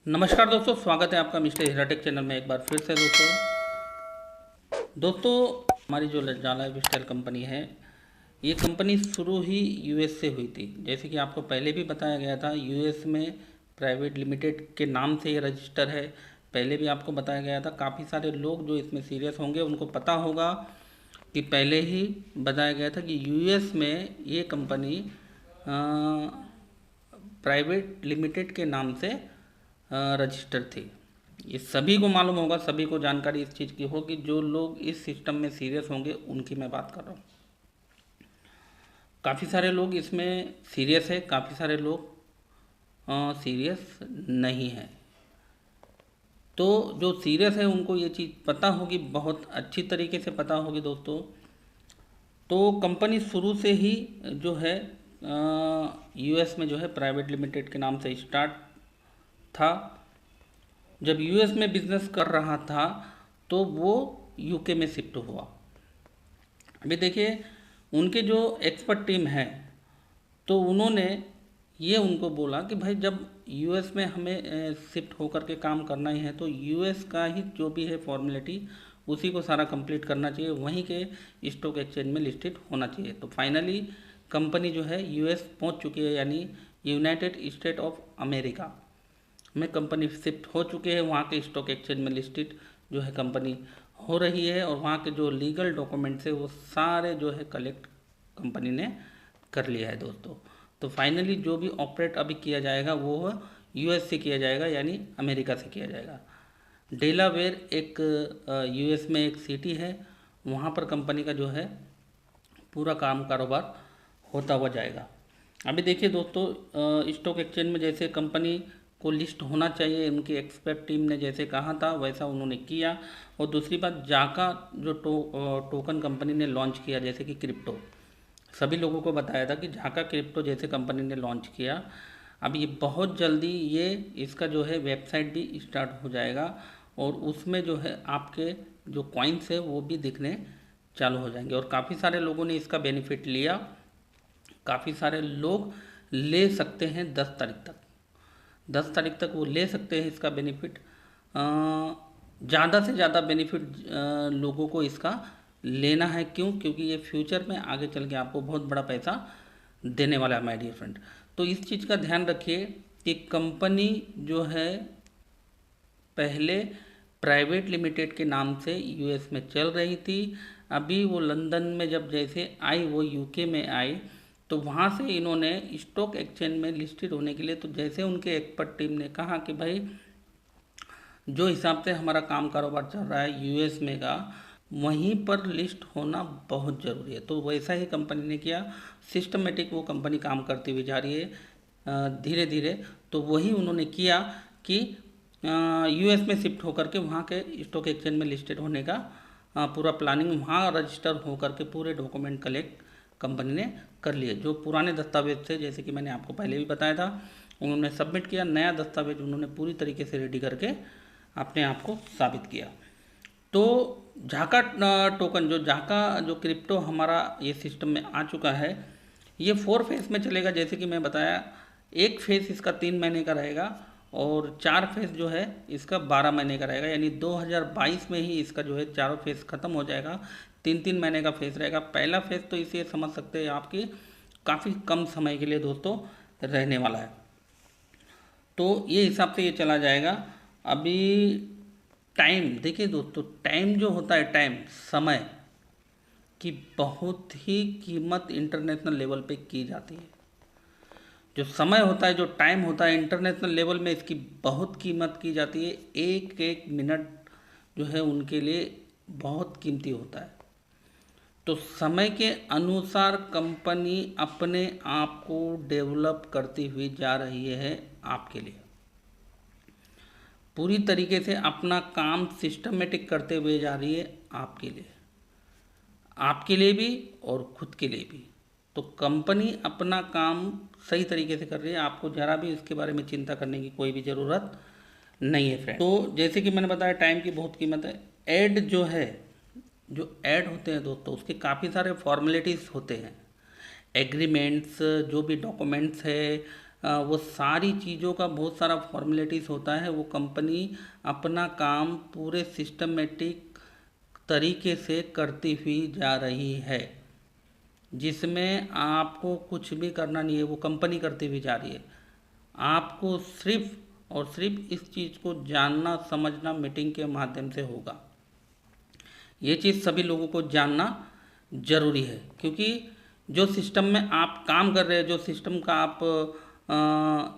नमस्कार दोस्तों, स्वागत है आपका मिस्टर हीराटेक चैनल में एक बार फिर से। दोस्तों हमारी जो लज्जा लाइफ स्टाइल कंपनी है, ये कंपनी शुरू ही यूएस से हुई थी। जैसे कि आपको पहले भी बताया गया था, यूएस में प्राइवेट लिमिटेड के नाम से ये रजिस्टर है। पहले भी आपको बताया गया था। काफ़ी सारे लोग जो इसमें सीरियस होंगे उनको पता होगा कि पहले ही बताया गया था कि यूएस में ये कंपनी प्राइवेट लिमिटेड के नाम से रजिस्टर थी। ये सभी को मालूम होगा, सभी को जानकारी इस चीज़ की होगी। जो लोग इस सिस्टम में सीरियस होंगे उनकी मैं बात कर रहा हूँ। काफ़ी सारे लोग इसमें सीरियस है, काफ़ी सारे लोग सीरियस नहीं है। तो जो सीरियस है उनको ये चीज़ पता होगी, बहुत अच्छी तरीके से पता होगी दोस्तों। तो कंपनी शुरू से ही जो है यूएस में जो है प्राइवेट लिमिटेड के नाम से स्टार्ट था। जब यूएस में बिजनेस कर रहा था तो वो यूके में शिफ्ट हुआ। अभी देखिए, उनके जो एक्सपर्ट टीम है, तो उन्होंने ये उनको बोला कि भाई जब यूएस में हमें शिफ्ट होकर के काम करना ही है तो यूएस का ही जो भी है फॉर्मेलिटी उसी को सारा कंप्लीट करना चाहिए, वहीं के स्टॉक एक्सचेंज में लिस्टेड होना चाहिए। तो फाइनली कंपनी जो है यूएस पहुंच चुकी है, यानी यूनाइटेड स्टेट ऑफ अमेरिका में कंपनी शिफ्ट हो चुके हैं। वहाँ के स्टॉक एक्सचेंज में लिस्टेड जो है कंपनी हो रही है, और वहाँ के जो लीगल डॉक्यूमेंट्स है वो सारे जो है कलेक्ट कंपनी ने कर लिया है दोस्तों। तो फाइनली जो भी ऑपरेट अभी किया जाएगा वो यूएस से किया जाएगा, यानी अमेरिका से किया जाएगा। डेलावेयर एक यूएस में एक सिटी है, वहाँ पर कंपनी का जो है पूरा काम कारोबार होता हुआ जाएगा। अभी देखिए दोस्तों, स्टॉक एक्सचेंज में जैसे कंपनी को लिस्ट होना चाहिए, उनकी एक्सपर्ट टीम ने जैसे कहा था वैसा उन्होंने किया। और दूसरी बात, जाका जो टोकन कंपनी ने लॉन्च किया, जैसे कि क्रिप्टो, सभी लोगों को बताया था कि जाका क्रिप्टो जैसे कंपनी ने लॉन्च किया। अब ये बहुत जल्दी ये इसका जो है वेबसाइट भी स्टार्ट हो जाएगा, और उसमें जो है आपके जो कॉइन्स है वो भी दिखने चालू हो जाएंगे। और काफ़ी सारे लोगों ने इसका बेनिफिट लिया, काफ़ी सारे लोग ले सकते हैं 10 तारीख तक वो ले सकते हैं इसका बेनिफिट। ज़्यादा से ज़्यादा बेनिफिट लोगों को इसका लेना है। क्यों? क्योंकि ये फ्यूचर में आगे चल के आपको बहुत बड़ा पैसा देने वाला है माय डियर फ्रेंड। तो इस चीज़ का ध्यान रखिए कि कंपनी जो है पहले प्राइवेट लिमिटेड के नाम से यूएस में चल रही थी। अभी वो लंदन में जब जैसे आई, वो यूके में आई, तो वहाँ से इन्होंने स्टॉक एक्सचेंज में लिस्टेड होने के लिए, तो जैसे उनके एक्सपर्ट टीम ने कहा कि भाई जो हिसाब से हमारा काम कारोबार चल रहा है यूएस में का, वहीं पर लिस्ट होना बहुत ज़रूरी है। तो वैसा ही कंपनी ने किया, सिस्टमेटिक वो कंपनी काम करती हुई जा रही है धीरे धीरे। तो वही उन्होंने किया कि यूएस में शिफ्ट होकर के वहाँ के स्टॉक एक्सचेंज में लिस्टेड होने का पूरा प्लानिंग, वहाँ रजिस्टर होकर के पूरे डॉक्यूमेंट कलेक्ट कंपनी ने कर लिए। जो पुराने दस्तावेज थे, जैसे कि मैंने आपको पहले भी बताया था, उन्होंने सबमिट किया। नया दस्तावेज उन्होंने पूरी तरीके से रेडी करके अपने आप को साबित किया। तो झाका टोकन, जो झाका जो क्रिप्टो हमारा ये सिस्टम में आ चुका है, ये 4 फेज में चलेगा। जैसे कि मैं बताया, एक फेज इसका 3 महीने का रहेगा, और 4 फेज जो है इसका 12 महीने का रहेगा। यानी 2022 में ही इसका जो है चारों फेज खत्म हो जाएगा। 3-3 महीने का फेज रहेगा। पहला फेज तो इसे समझ सकते हैं आपकी काफ़ी कम समय के लिए दोस्तों रहने वाला है। तो ये हिसाब से ये चला जाएगा। अभी टाइम देखिए दोस्तों, टाइम जो होता है, टाइम समय की बहुत ही कीमत इंटरनेशनल लेवल पे की जाती है। जो समय होता है, जो टाइम होता है, इंटरनेशनल लेवल में इसकी बहुत कीमत की जाती है। एक एक मिनट जो है उनके लिए बहुत कीमती होता है। तो समय के अनुसार कंपनी अपने आप को डेवलप करती हुई जा रही है आपके लिए, पूरी तरीके से अपना काम सिस्टमेटिक करते हुए जा रही है आपके लिए भी और खुद के लिए भी। तो कंपनी अपना काम सही तरीके से कर रही है, आपको ज़रा भी इसके बारे में चिंता करने की कोई भी ज़रूरत नहीं है फ्रेंड। तो जैसे कि मैंने बताया, टाइम की बहुत कीमत है। ऐड जो है, जो ऐड होते हैं दोस्तों, उसके काफ़ी सारे फॉर्मेलिटीज़ होते हैं, एग्रीमेंट्स, जो भी डॉक्यूमेंट्स है, वो सारी चीज़ों का बहुत सारा फॉर्मेलिटीज़ होता है। वो कंपनी अपना काम पूरे सिस्टमेटिक तरीके से करती हुई जा रही है, जिसमें आपको कुछ भी करना नहीं है, वो कंपनी करती हुई जा रही है। आपको सिर्फ और सिर्फ इस चीज़ को जानना समझना मीटिंग के माध्यम से होगा। ये चीज़ सभी लोगों को जानना जरूरी है, क्योंकि जो सिस्टम में आप काम कर रहे हैं, जो सिस्टम का आप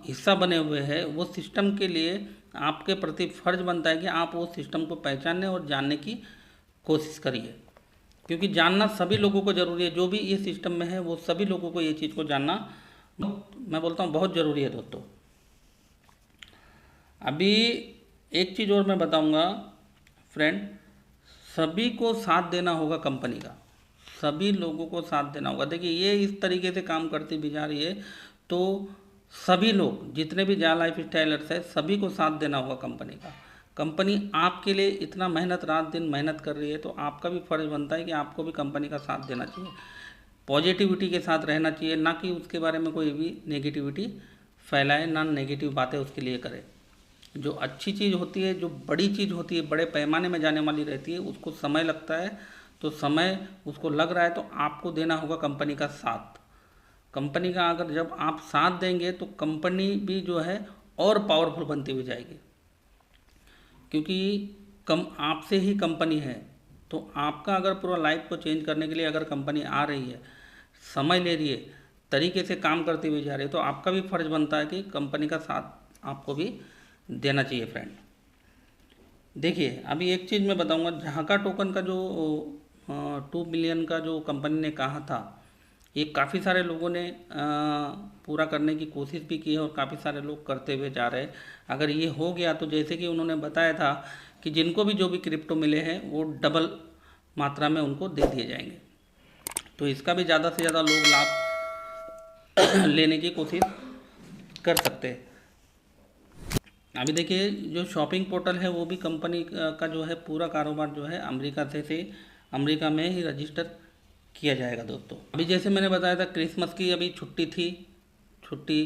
हिस्सा बने हुए हैं, वो सिस्टम के लिए आपके प्रति फर्ज बनता है कि आप वो सिस्टम को पहचानने और जानने की कोशिश करिए, क्योंकि जानना सभी लोगों को ज़रूरी है। जो भी ये सिस्टम में है वो सभी लोगों को ये चीज़ को जानना, मैं बोलता हूँ, बहुत ज़रूरी है दोस्तों। अभी एक चीज़ और मैं बताऊँगा फ्रेंड, सभी को साथ देना होगा कंपनी का, सभी लोगों को साथ देना होगा। देखिए ये इस तरीके से काम करती भी जा रही है, तो सभी लोग जितने भी जा लाइफ स्टाइलर्स है सभी को साथ देना होगा कंपनी का। कंपनी आपके लिए इतना रात दिन मेहनत कर रही है, तो आपका भी फर्ज बनता है कि आपको भी कंपनी का साथ देना चाहिए, पॉजिटिविटी के साथ रहना चाहिए, ना कि उसके बारे में कोई भी नेगेटिविटी फैलाए, ना नेगेटिव बातें उसके लिए करे। जो अच्छी चीज़ होती है, जो बड़ी चीज़ होती है, बड़े पैमाने में जाने वाली रहती है, उसको समय लगता है, तो समय उसको लग रहा है तो आपको देना होगा कंपनी का साथ। कंपनी का अगर जब आप साथ देंगे तो कंपनी भी जो है और पावरफुल बनती हुई जाएगी, क्योंकि आपसे ही कंपनी है। तो आपका अगर पूरा लाइफ को चेंज करने के लिए अगर कंपनी आ रही है, समय ले रही है, तरीके से काम करती हुई जा रही है, तो आपका भी फर्ज बनता है कि कंपनी का साथ आपको भी देना चाहिए फ्रेंड। देखिए अभी एक चीज़ मैं बताऊंगा, झांका टोकन का जो 2 बिलियन का जो कंपनी ने कहा था, ये काफ़ी सारे लोगों ने पूरा करने की कोशिश भी की है और काफ़ी सारे लोग करते हुए जा रहे हैं। अगर ये हो गया तो जैसे कि उन्होंने बताया था कि जिनको भी जो भी क्रिप्टो मिले हैं वो डबल मात्रा में उनको दे दिए जाएंगे, तो इसका भी ज़्यादा से ज़्यादा लोग लाभ लेने की कोशिश कर सकते हैं। अभी देखिए जो शॉपिंग पोर्टल है वो भी कंपनी का जो है पूरा कारोबार जो है अमेरिका में ही रजिस्टर किया जाएगा दोस्तों। अभी जैसे मैंने बताया था क्रिसमस की अभी छुट्टी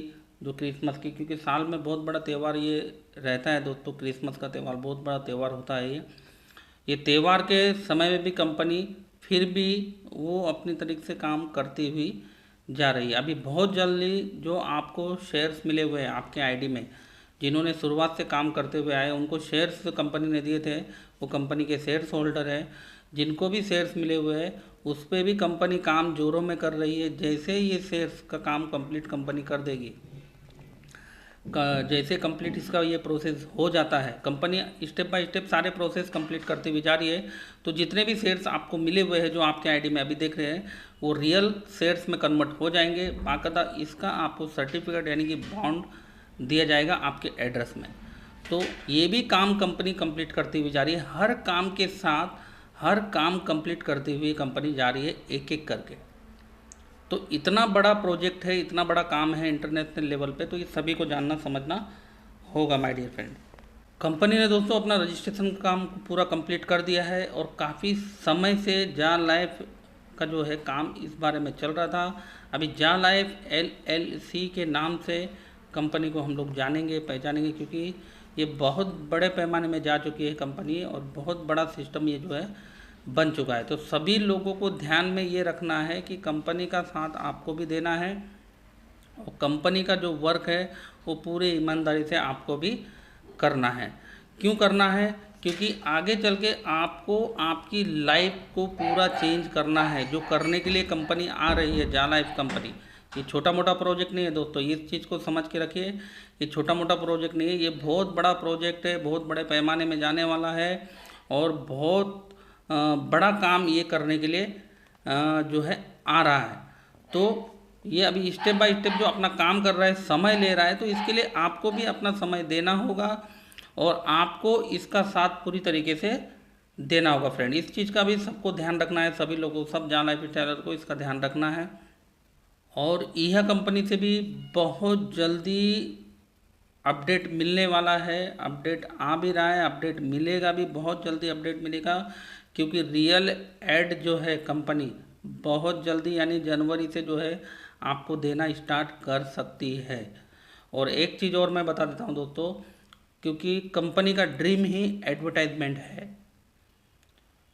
जो क्रिसमस की, क्योंकि साल में बहुत बड़ा त्यौहार ये रहता है दोस्तों, क्रिसमस का त्यौहार बहुत बड़ा त्यौहार होता है। ये त्यौहार के समय में भी कंपनी फिर भी वो अपनी तरीके से काम करती हुई जा रही है। अभी बहुत जल्दी जो आपको शेयर्स मिले हुए हैं आपके आईडी में, जिन्होंने शुरुआत से काम करते हुए आए उनको शेयर्स कंपनी ने दिए थे, वो कंपनी के शेयर्स होल्डर है। जिनको भी शेयर्स मिले हुए हैं उस पर भी कंपनी काम जोरों में कर रही है। जैसे ही ये शेयर्स का काम कंप्लीट कंपनी कर देगी, जैसे कंप्लीट इसका ये प्रोसेस हो जाता है, कंपनी स्टेप बाय स्टेप सारे प्रोसेस कंप्लीट करती हुई जा रही है। तो जितने भी शेयर्स आपको मिले हुए हैं जो आपके आईडी में अभी देख रहे हैं, वो रियल शेयर्स में कन्वर्ट हो जाएंगे। बाकायदा इसका आपको सर्टिफिकेट यानी कि बॉन्ड दिया जाएगा आपके एड्रेस में। तो ये भी काम कंपनी कंप्लीट करती हुई जा रही है। हर काम के साथ हर काम कंप्लीट करती हुई कंपनी जा रही है एक एक करके। तो इतना बड़ा प्रोजेक्ट है, इतना बड़ा काम है इंटरनेशनल लेवल पे, तो ये सभी को जानना समझना होगा माय डियर फ्रेंड। कंपनी ने दोस्तों अपना रजिस्ट्रेशन काम पूरा कंप्लीट कर दिया है और काफ़ी समय से जा लाइफ का जो है काम इस बारे में चल रहा था। अभी जा लाइफ LLC के नाम से कंपनी को हम लोग जानेंगे पहचानेंगे, क्योंकि ये बहुत बड़े पैमाने में जा चुकी है कंपनी और बहुत बड़ा सिस्टम ये जो है बन चुका है। तो सभी लोगों को ध्यान में ये रखना है कि कंपनी का साथ आपको भी देना है और कंपनी का जो वर्क है वो पूरी ईमानदारी से आपको भी करना है। क्यों करना है? क्योंकि आगे चल के आपको आपकी लाइफ को पूरा चेंज करना है, जो करने के लिए कंपनी आ रही है जा लाइफ कंपनी। ये छोटा मोटा प्रोजेक्ट नहीं है दोस्तों, इस चीज़ को समझ के रखिए। ये छोटा मोटा प्रोजेक्ट नहीं है, ये बहुत बड़ा प्रोजेक्ट है, बहुत बड़े पैमाने में जाने वाला है और बहुत बड़ा काम ये करने के लिए जो है आ रहा है। तो ये अभी स्टेप बाय स्टेप जो अपना काम कर रहा है, समय ले रहा है, तो इसके लिए आपको भी अपना समय देना होगा और आपको इसका साथ पूरी तरीके से देना होगा फ्रेंड। इस चीज़ का भी सबको ध्यान रखना है, सभी लोगों सब जा लाइफ स्टाइलर को इसका ध्यान रखना है। और यह कंपनी से भी बहुत जल्दी अपडेट मिलने वाला है, अपडेट आ भी रहा है, अपडेट मिलेगा भी, बहुत जल्दी अपडेट मिलेगा, क्योंकि रियल एड जो है कंपनी बहुत जल्दी यानी जनवरी से जो है आपको देना स्टार्ट कर सकती है। और एक चीज़ और मैं बता देता हूँ दोस्तों, क्योंकि कंपनी का ड्रीम ही एडवर्टाइजमेंट है,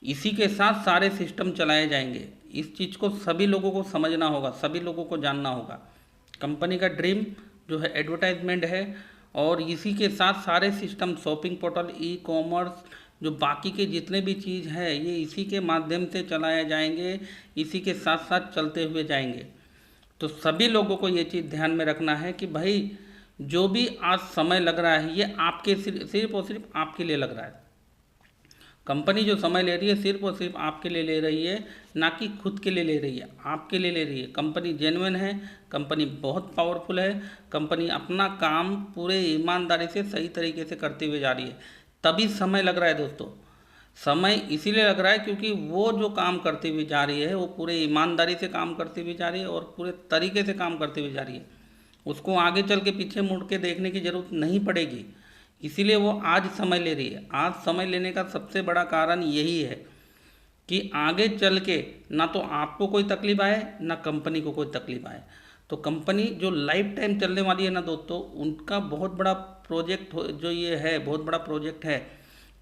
इसी के साथ सारे सिस्टम चलाए जाएंगे। इस चीज़ को सभी लोगों को समझना होगा, सभी लोगों को जानना होगा। कंपनी का ड्रीम जो है एडवर्टाइजमेंट है, और इसी के साथ सारे system, shopping portal, e commerce, जो बाकी के जितने भी चीज़ है, ये इसी के माध्यम से चलाए जाएंगे, इसी के साथ साथ चलते हुए जाएंगे। तो सभी लोगों को ये चीज़ ध्यान में रखना है कि भाई जो भी आज समय लग रहा है ये आपके सिर्फ और सिर्फ आपके लिए लग रहा है। कंपनी जो समय ले रही है सिर्फ और सिर्फ आपके लिए ले रही है, ना कि खुद के लिए ले रही है, आपके लिए ले रही है। कंपनी जेन्युइन है, कंपनी बहुत पावरफुल है, कंपनी अपना काम पूरे ईमानदारी से सही तरीके से करते हुए जा रही है, तभी समय लग रहा है दोस्तों। समय इसीलिए लग रहा है क्योंकि वो जो काम करती हुई जा रही है वो पूरे ईमानदारी से काम करती हुई जा रही है और पूरे तरीके से काम करती हुई जा रही है। उसको आगे चल के पीछे मुड़ के देखने की ज़रूरत नहीं पड़ेगी, इसीलिए वो आज समय ले रही है। आज समय लेने का सबसे बड़ा कारण यही है कि आगे चल के ना तो आपको कोई तकलीफ आए, ना कंपनी को कोई तकलीफ आए। तो कंपनी जो लाइफ टाइम चलने वाली है ना दोस्तों, उनका बहुत बड़ा प्रोजेक्ट जो ये है, बहुत बड़ा प्रोजेक्ट है।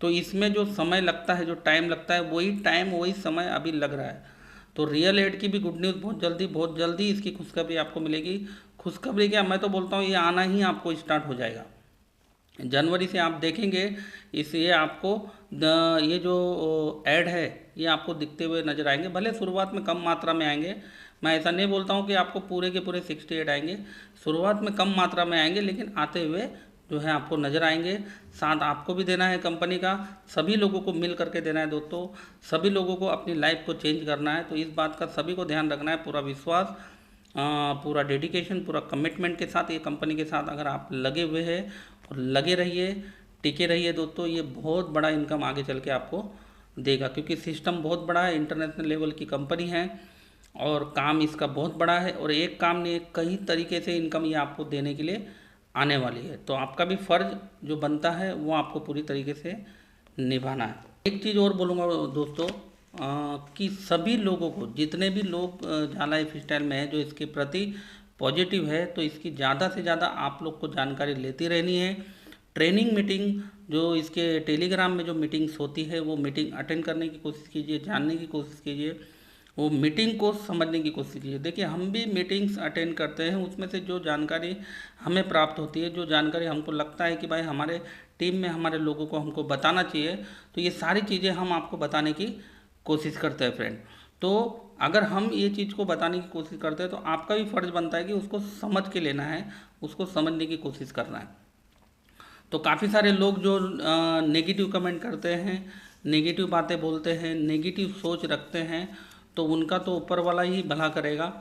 तो इसमें जो समय लगता है, जो टाइम लगता है, वही टाइम वही समय अभी लग रहा है। तो रियल एड की भी गुड न्यूज़ बहुत जल्दी इसकी खुशखबरी आपको मिलेगी। खुशखबरी क्या, मैं तो बोलता हूँ ये आना ही आपको स्टार्ट हो जाएगा। जनवरी से आप देखेंगे ये आपको ये जो ऐड है ये आपको दिखते हुए नजर आएंगे। भले शुरुआत में कम मात्रा में आएंगे, मैं ऐसा नहीं बोलता हूँ कि आपको पूरे के पूरे 68 आएंगे, शुरुआत में कम मात्रा में आएंगे, लेकिन आते हुए जो है आपको नज़र आएंगे। साथ आपको भी देना है कंपनी का, सभी लोगों को मिल करके देना है दोस्तों। सभी लोगों को अपनी लाइफ को चेंज करना है, तो इस बात का सभी को ध्यान रखना है। पूरा विश्वास, पूरा डेडिकेशन, पूरा कमिटमेंट के साथ ये कंपनी के साथ अगर आप लगे हुए हैं और लगे रहिए, टिके रहिए दोस्तों, ये बहुत बड़ा इनकम आगे चल के आपको देगा। क्योंकि सिस्टम बहुत बड़ा है, इंटरनेशनल लेवल की कंपनी है और काम इसका बहुत बड़ा है, और एक काम नहीं, कई तरीके से इनकम ये आपको देने के लिए आने वाली है। तो आपका भी फ़र्ज जो बनता है वो आपको पूरी तरीके से निभाना है। एक चीज़ और बोलूँगा दोस्तों, कि सभी लोगों को, जितने भी लोग जहाँ लाइफ स्टाइल में है जो इसके प्रति पॉजिटिव है, तो इसकी ज़्यादा से ज़्यादा आप लोग को जानकारी लेती रहनी है। ट्रेनिंग मीटिंग जो इसके टेलीग्राम में जो मीटिंग्स होती है वो मीटिंग अटेंड करने की कोशिश कीजिए, जानने की कोशिश कीजिए, वो मीटिंग को समझने की कोशिश कीजिए। देखिए हम भी मीटिंग्स अटेंड करते हैं, उसमें से जो जानकारी हमें प्राप्त होती है, जो जानकारी हमको लगता है कि भाई हमारे टीम में हमारे लोगों को हमको बताना चाहिए, तो ये सारी चीज़ें हम आपको बताने की कोशिश करते हैं फ्रेंड। तो अगर हम ये चीज़ को बताने की कोशिश करते हैं तो आपका भी फ़र्ज़ बनता है कि उसको समझ के लेना है, उसको समझने की कोशिश करना है। तो काफ़ी सारे लोग जो नेगेटिव कमेंट करते हैं, नेगेटिव बातें बोलते हैं, नेगेटिव सोच रखते हैं, तो उनका तो ऊपर वाला ही भला करेगा,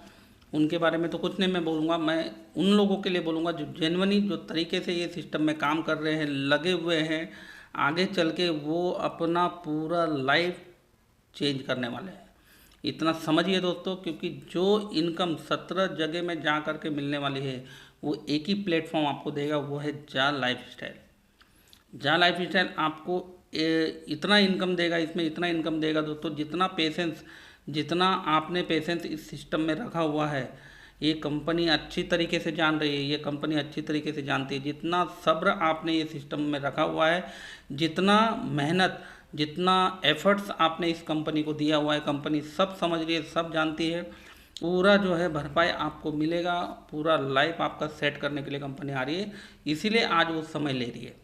उनके बारे में तो कुछ नहीं मैं बोलूँगा। मैं उन लोगों के लिए बोलूँगा जो जेन्युइनली, जो तरीके से ये सिस्टम में काम कर रहे हैं, लगे हुए हैं, आगे चल के वो अपना पूरा लाइफ चेंज करने वाले हैं। इतना समझिए दोस्तों, क्योंकि जो इनकम 17 जगह में जा करके मिलने वाली है वो एक ही प्लेटफॉर्म आपको देगा, वो है जा लाइफ स्टाइल। जा लाइफ स्टाइल आपको इतना इनकम देगा, इसमें इतना इनकम देगा दोस्तों, जितना पेशेंस, जितना आपने पेशेंस इस सिस्टम में रखा हुआ है, ये कंपनी अच्छी तरीके से जान रही है, ये कंपनी अच्छी तरीके से जानती है। जितना सब्र आपने ये सिस्टम में रखा हुआ है, जितना मेहनत, जितना एफर्ट्स आपने इस कंपनी को दिया हुआ है, कंपनी सब समझ रही है, सब जानती है। पूरा जो है भरपाई आपको मिलेगा, पूरा लाइफ आपका सेट करने के लिए कंपनी आ रही है, इसीलिए आज वो समय ले रही है।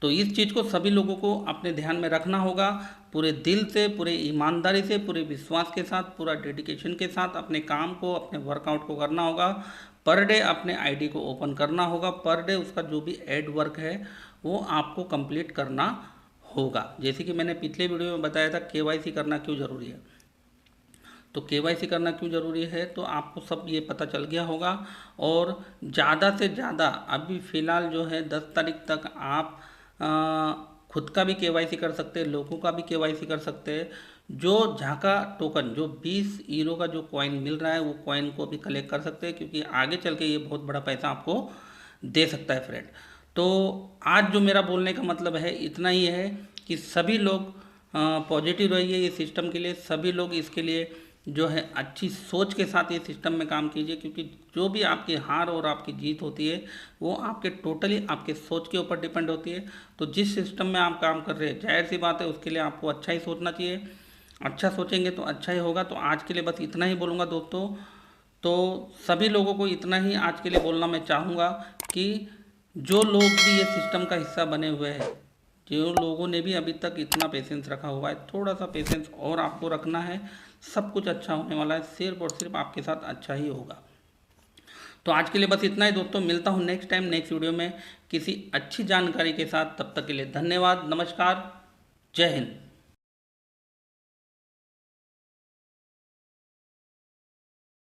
तो इस चीज़ को सभी लोगों को अपने ध्यान में रखना होगा, पूरे दिल से, पूरे ईमानदारी से, पूरे विश्वास के साथ, पूरा डेडिकेशन के साथ अपने काम को, अपने वर्कआउट को करना होगा। पर डे अपने आईडी को ओपन करना होगा, पर डे उसका जो भी एड वर्क है वो आपको कंप्लीट करना होगा। जैसे कि मैंने पिछले वीडियो में बताया था केवाईसी करना क्यों ज़रूरी है, तो केवाईसी करना क्यों ज़रूरी है तो आपको सब ये पता चल गया होगा। और ज़्यादा से ज़्यादा अभी फ़िलहाल जो है 10 तारीख तक आप खुद का भी केवाईसी कर सकते हैं, लोगों का भी केवाईसी कर सकते हैं। जो झाका टोकन, जो 20 यूरो का जो कॉइन मिल रहा है, वो कॉइन को भी कलेक्ट कर सकते हैं, क्योंकि आगे चल के ये बहुत बड़ा पैसा आपको दे सकता है फ्रेंड। तो आज जो मेरा बोलने का मतलब है इतना ही है कि सभी लोग पॉजिटिव रहिए, ये सिस्टम के लिए सभी लोग इसके लिए जो है अच्छी सोच के साथ ये सिस्टम में काम कीजिए, क्योंकि जो भी आपकी हार और आपकी जीत होती है वो आपके टोटली आपके सोच के ऊपर डिपेंड होती है। तो जिस सिस्टम में आप काम कर रहे हैं, जाहिर सी बात है उसके लिए आपको अच्छा ही सोचना चाहिए। अच्छा सोचेंगे तो अच्छा ही होगा। तो आज के लिए बस इतना ही बोलूँगा दोस्तों। तो सभी लोगों को इतना ही आज के लिए बोलना मैं चाहूँगा कि जो लोग भी ये सिस्टम का हिस्सा बने हुए हैं, जो लोगों ने भी अभी तक इतना पेशेंस रखा हुआ है, थोड़ा सा पेशेंस और आपको रखना है। सब कुछ अच्छा होने वाला है, सिर्फ और सिर्फ आपके साथ अच्छा ही होगा। तो आज के लिए बस इतना ही दोस्तों। मिलता हूँ नेक्स्ट टाइम नेक्स्ट वीडियो में किसी अच्छी जानकारी के साथ। तब तक के लिए धन्यवाद, नमस्कार, जय हिंद।